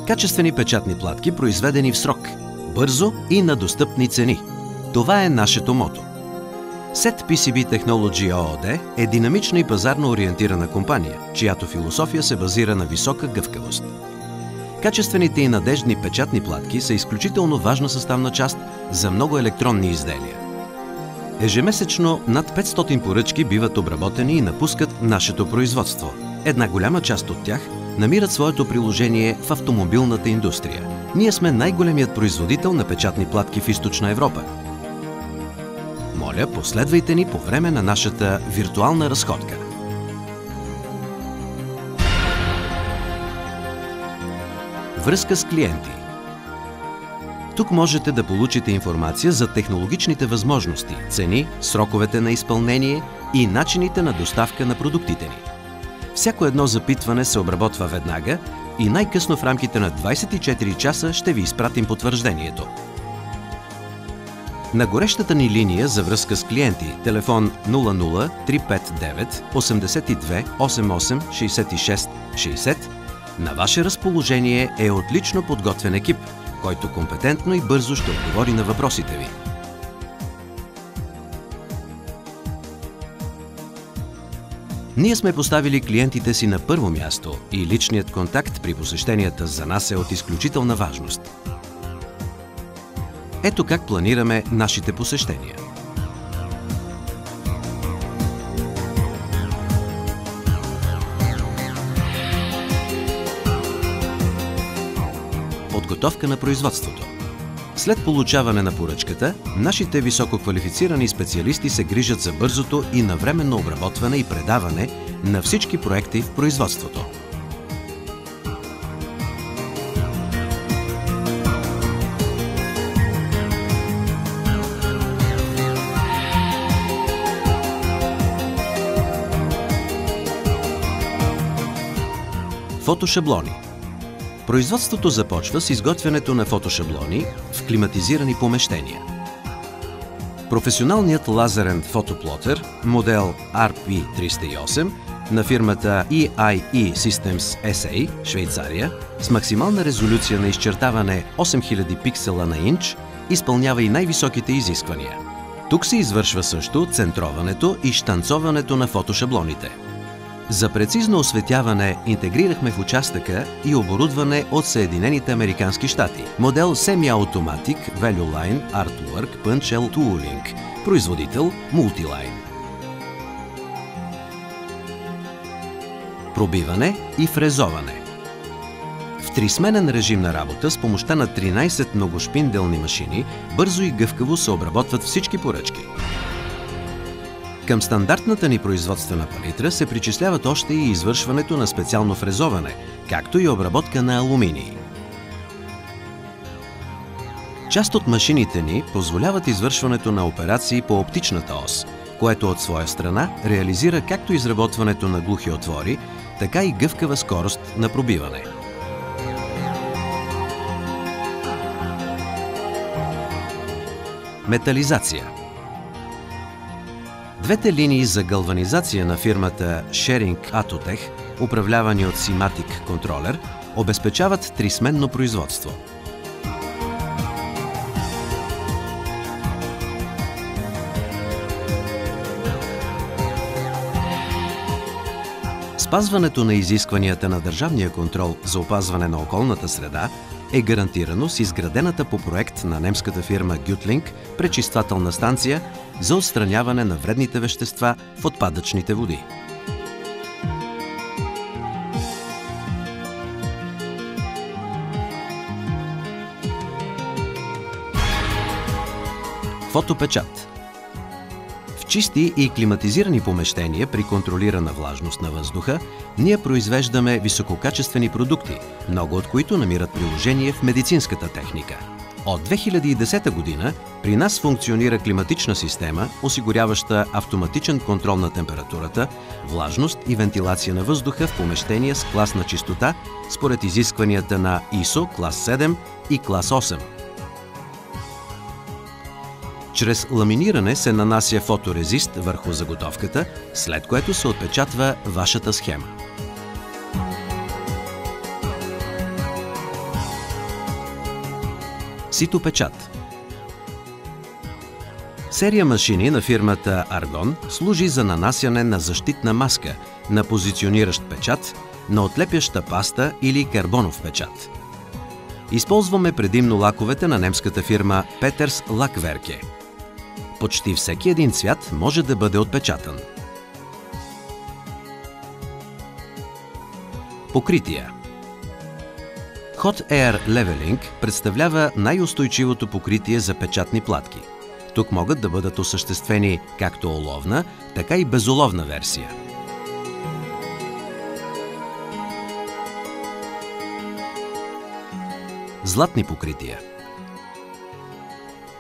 Качествени печатни платки, произведени в срок, бързо и на достъпни цени. Това е нашето мото. SET PCB Technology ООД е динамична и пазарно ориентирана компания, чиято философия се базира на висока гъвкавост. Качествените и надеждни печатни платки са изключително важна съставна част за много електронни изделия. Ежемесечно над 500 поръчки биват обработени и напускат нашето производство. Една голяма част от тях намират своето приложение в автомобилната индустрия. Ние сме най-големият производител на печатни платки в Източна Европа. Моля, последвайте ни по време на нашата виртуална разходка. Връзка с клиенти. Тук можете да получите информация за технологичните възможности, цени, сроковете на изпълнение и начините на доставка на продуктите ни. Всяко едно запитване се обработва веднага и най-късно в рамките на 24 часа ще ви изпратим потвърждението. На горещата ни линия за връзка с клиенти, телефон 00 359 82 88 66 60, на ваше разположение е отлично подготвен екип, който компетентно и бързо ще отговори на въпросите ви. Ние сме поставили клиентите си на първо място и личният контакт при посещенията за нас е от изключителна важност. Ето как планираме нашите посещения. Подготовка на производството. След получаване на поръчката, нашите висококвалифицирани специалисти се грижат за бързото и навременно обработване и предаване на всички проекти в производството. Фотошаблони. Производството започва с изготвянето на фотошаблони в климатизирани помещения. Професионалният лазерен фотоплотер, модел RP308 на фирмата EIE Systems SA, Швейцария, с максимална резолюция на изчертаване 8000 пиксела на инч, изпълнява и най-високите изисквания. Тук се извършва също центроването и щанцоването на фотошаблоните. За прецизно осветяване интегрирахме в участъка и оборудване от Съединените американски щати. Модел Semi-Automatic Value Line Artwork Punch L Tooling. Производител Multiline. Пробиване и фрезоване. В трисменен режим на работа с помощта на 13 многошпинделни машини бързо и гъвкаво се обработват всички поръчки. Към стандартната ни производствена палитра се причисляват още и извършването на специално фрезоване, както и обработка на алуминий. Част от машините ни позволяват извършването на операции по оптичната ос, което от своя страна реализира както изработването на глухи отвори, така и гъвкава скорост на пробиване. Метализация. Двете линии за галванизация на фирмата Schering Atotech, управлявани от Simatic Controller, обезпечават трисменно производство. Спазването на изискванията на държавния контрол за опазване на околната среда е гарантирано с изградената по проект на немската фирма Gütling пречиствателна станция за отстраняване на вредните вещества в отпадъчните води. Фотопечат. В чисти и климатизирани помещения при контролирана влажност на въздуха ние произвеждаме висококачествени продукти, много от които намират приложение в медицинската техника. От 2010 година при нас функционира климатична система, осигуряваща автоматичен контрол на температурата, влажност и вентилация на въздуха в помещения с клас на чистота според изискванията на ISO клас 7 и клас 8. Чрез ламиниране се нанася фоторезист върху заготовката, след което се отпечатва вашата схема. Ситопечат. Серия машини на фирмата Argon служи за нанасяне на защитна маска, на позициониращ печат, на отлепяща паста или карбонов печат. Използваме предимно лаковете на немската фирма Peters Lackwerke. Почти всеки един цвят може да бъде отпечатан. Покрития. Hot Air Leveling представлява най-устойчивото покритие за печатни платки. Тук могат да бъдат осъществени както оловна, така и безоловна версия. Златни покрития.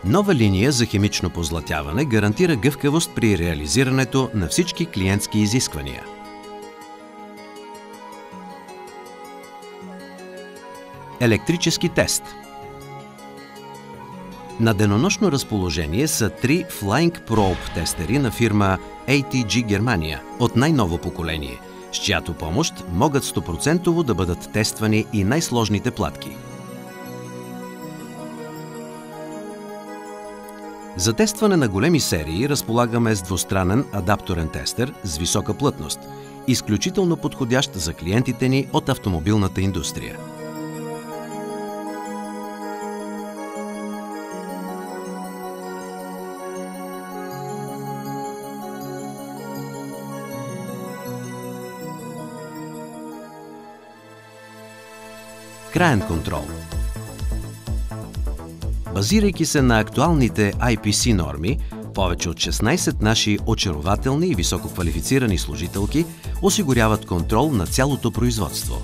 Нова линия за химично позлатяване гарантира гъвкавост при реализирането на всички клиентски изисквания. Електрически тест. На денонощно разположение са 3 Flying Probe тестери на фирма ATG Германия от най-ново поколение, с чиято помощ могат 100% да бъдат тествани и най-сложните платки. За тестване на големи серии разполагаме с двустранен адапторен тестер с висока плътност, изключително подходящ за клиентите ни от автомобилната индустрия. Краен контрол. Базирайки се на актуалните IPC норми, повече от 16 наши очарователни и висококвалифицирани служителки осигуряват контрол на цялото производство.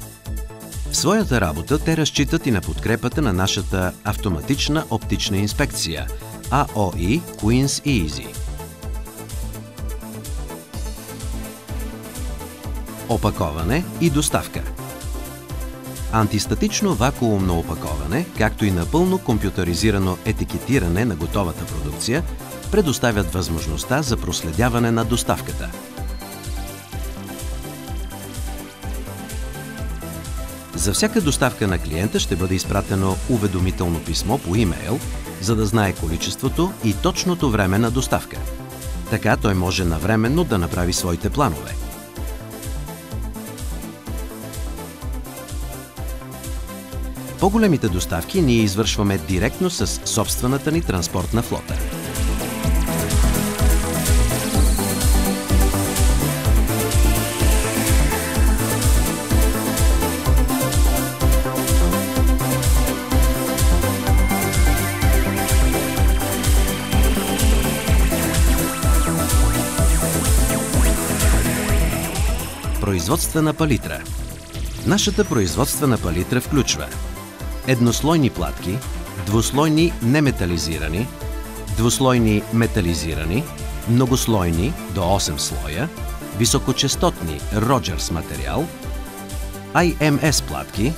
В своята работа те разчитат и на подкрепата на нашата автоматична оптична инспекция AOI Queen's Easy. Опаковане и доставка. Антистатично вакуумно опаковане, както и напълно компютъризирано етикетиране на готовата продукция, предоставят възможността за проследяване на доставката. За всяка доставка на клиента ще бъде изпратено уведомително писмо по имейл, за да знае количеството и точното време на доставка. Така той може навременно да направи своите планове. По-големите доставки ние извършваме директно с собствената ни транспортна флота. Производствена палитра. Нашата производствена палитра включва еднослойни платки, двуслойни неметализирани, двуслойни метализирани, многослойни до 8 слоя, високочестотни Роджерс материал, IMS платки,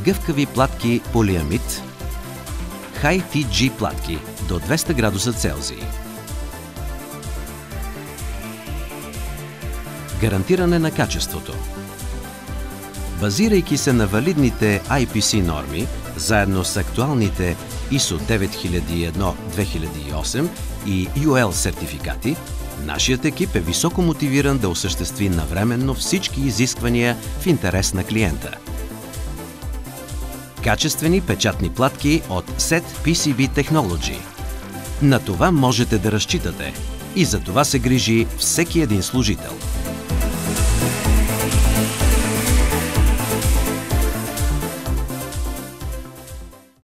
гъвкави платки полиамид, High TG платки до 200 градуса Целзий. Гарантиране на качеството. Базирайки се на валидните IPC норми, заедно с актуалните ISO 9001-2008 и UL сертификати, нашият екип е високо мотивиран да осъществи навременно всички изисквания в интерес на клиента. Качествени печатни платки от SET PCB Technology. На това можете да разчитате и за това се грижи всеки един служител.